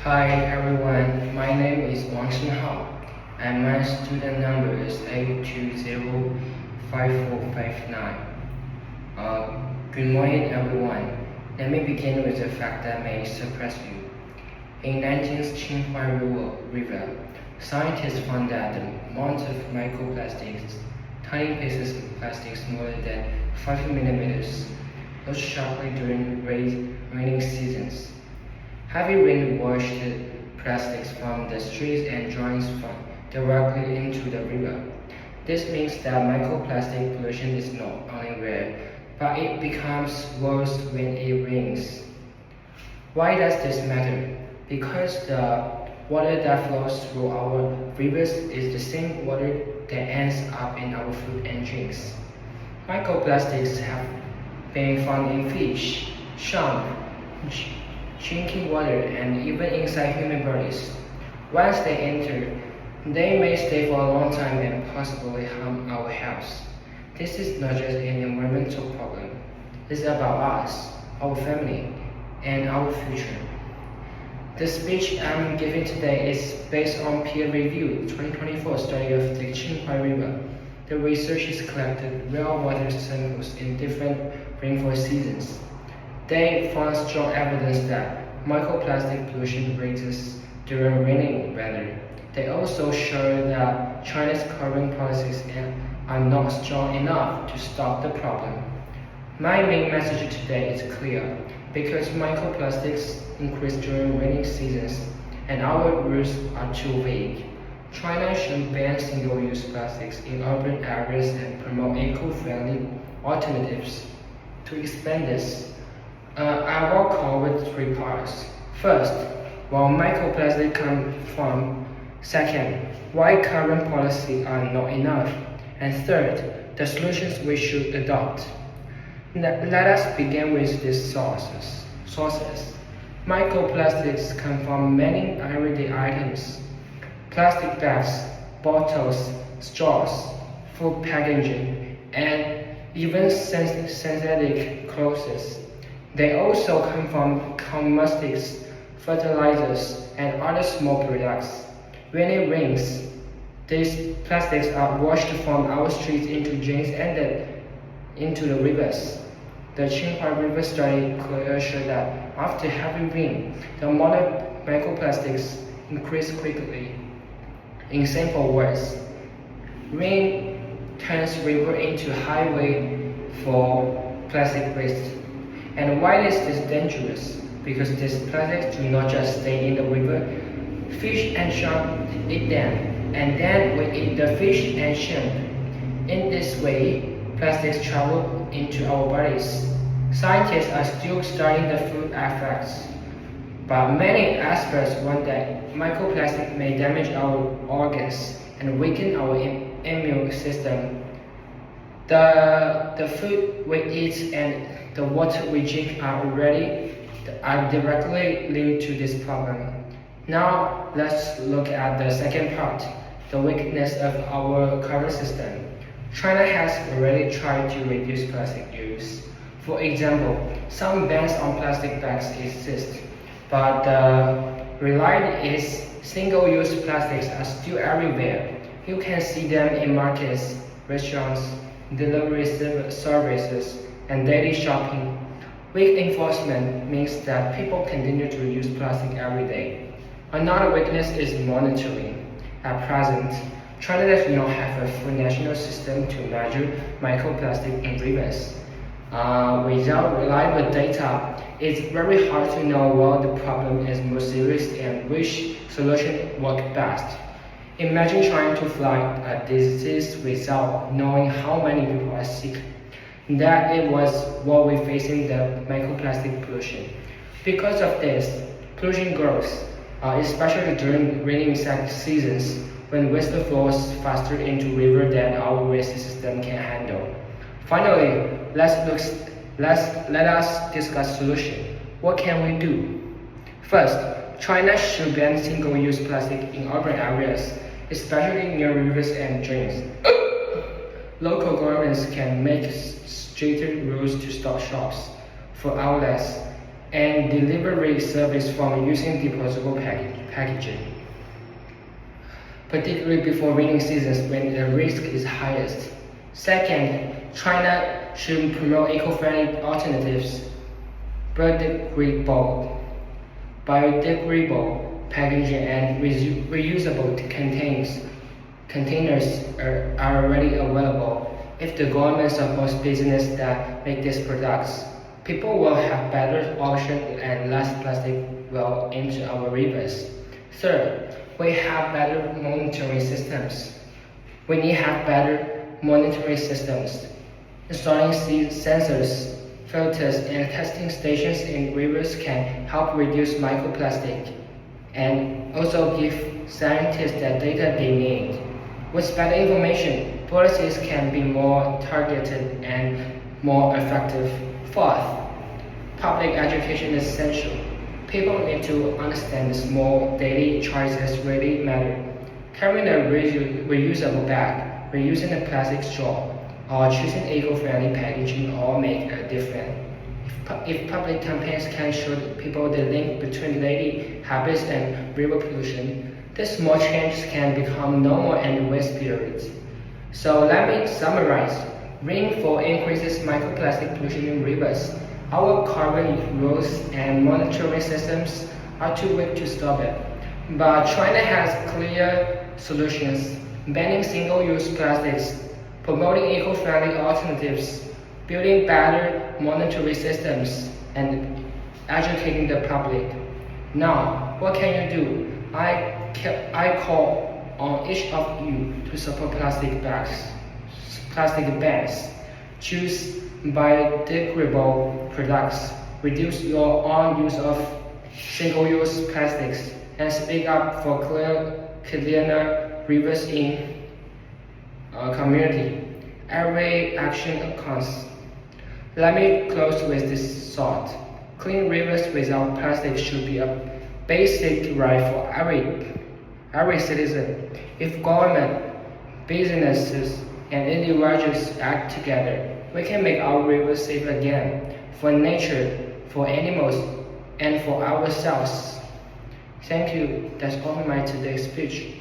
Hi everyone, my name is Wangxinhao and my student number is A205459. Good morning everyone. Let me begin with a fact that may surprise you. In 19th Qinghua River, scientists found that the amount of microplastics, tiny pieces of plastic smaller than 5 millimeters, rose sharply during raining seasons. Heavy rain washed plastics from the streets and drains directly into the river. This means that microplastic pollution is not only rare, but it becomes worse when it rains. Why does this matter? Because the water that flows through our rivers is the same water that ends up in our food and drinks. Microplastics have been found in fish, shrimp, drinking water, and even inside human bodies. Once they enter, they may stay for a long time and possibly harm our health. This is not just an environmental problem. It's about us, our family, and our future. The speech I'm giving today is based on peer-reviewed 2024 study of the Qinghua River. The researchers collected real water samples in different rainfall seasons. They found strong evidence that microplastic pollution rises during rainy weather. They also showed that China's current policies are not strong enough to stop the problem. My main message today is clear. Because microplastics increase during rainy seasons and our rules are too vague, China should ban single-use plastics in urban areas and promote eco-friendly alternatives. To explain this, I will cover 3 parts. First, where microplastic come from. Second, why current policies are not enough. And third, the solutions we should adopt. Let us begin with these sources. Microplastics come from many everyday items: plastic bags, bottles, straws, food packaging, and even synthetic clothes. They also come from cosmetics, fertilizers, and other small products. When it rains, these plastics are washed from our streets into drains and then into the rivers. The Qinghua River study clearly showed that after heavy rain, the amount of microplastics increased quickly. In simple words, rain turns river into highway for plastic waste. And why is this dangerous? Because these plastics do not just stay in the river. Fish and shrimp eat them, and then we eat the fish and shrimp. In this way, plastics travel into our bodies. Scientists are still studying the food effects, but many experts warn that microplastic may damage our organs and weaken our immune system. The food we eat and the water we drink are directly linked to this problem. Now let's look at the second part, the weakness of our current system. China has already tried to reduce plastic use. For example, some bans on plastic bags exist, but the reality is single-use plastics are still everywhere. You can see them in markets, restaurants, delivery services, and daily shopping. Weak enforcement means that people continue to use plastic every day. Another weakness is monitoring. At present, China does not have a full national system to measure microplastic in rivers. Without reliable data, it's very hard to know where the problem is most serious and which solution works best. Imagine trying to fight a disease without knowing how many people are sick. That it was what we face in the microplastic pollution. Because of this, pollution grows, especially during rainy seasons when waste flows faster into river than our waste system can handle. Finally, let us discuss solution. What can we do? First, China should ban single-use plastic in urban areas, especially near rivers and drains. Local governments can make stricter rules to stop shops for outlets and delivery service from using disposable packaging, particularly before rainy seasons when the risk is highest. Second, China should promote eco-friendly alternatives. Biodegradable packaging and reusable containers are already available. If the government supports businesses that make these products, people will have better options and less plastic will into our rivers. Third, we have better monitoring systems. We need to have better monitoring systems. Installing sensors, filters, and testing stations in rivers can help reduce microplastic and also give scientists the data they need. With better information, policies can be more targeted and more effective. Fourth, public education is essential. People need to understand the small daily choices really matter. Carrying a reusable bag, reusing a plastic straw, or choosing eco-friendly packaging all make a difference. If public campaigns can show people the link between daily habits and river pollution, these small changes can become normal and waste periods. So let me summarize. Rainfall increases microplastic pollution in rivers. Our carbon rules and monitoring systems are too weak to stop it. But China has clear solutions: banning single-use plastics, promoting eco-friendly alternatives, building better monitoring systems, and educating the public. Now, what can you do? I call on each of you to support plastic bans, choose biodegradable products, reduce your own use of single-use plastics, and speak up for cleaner rivers in community. Every action counts. Let me close with this thought. Clean rivers without plastic should be a basic right for every citizen. If government, businesses, and individuals act together, we can make our rivers safe again for nature, for animals, and for ourselves. Thank you. That's all my today's speech.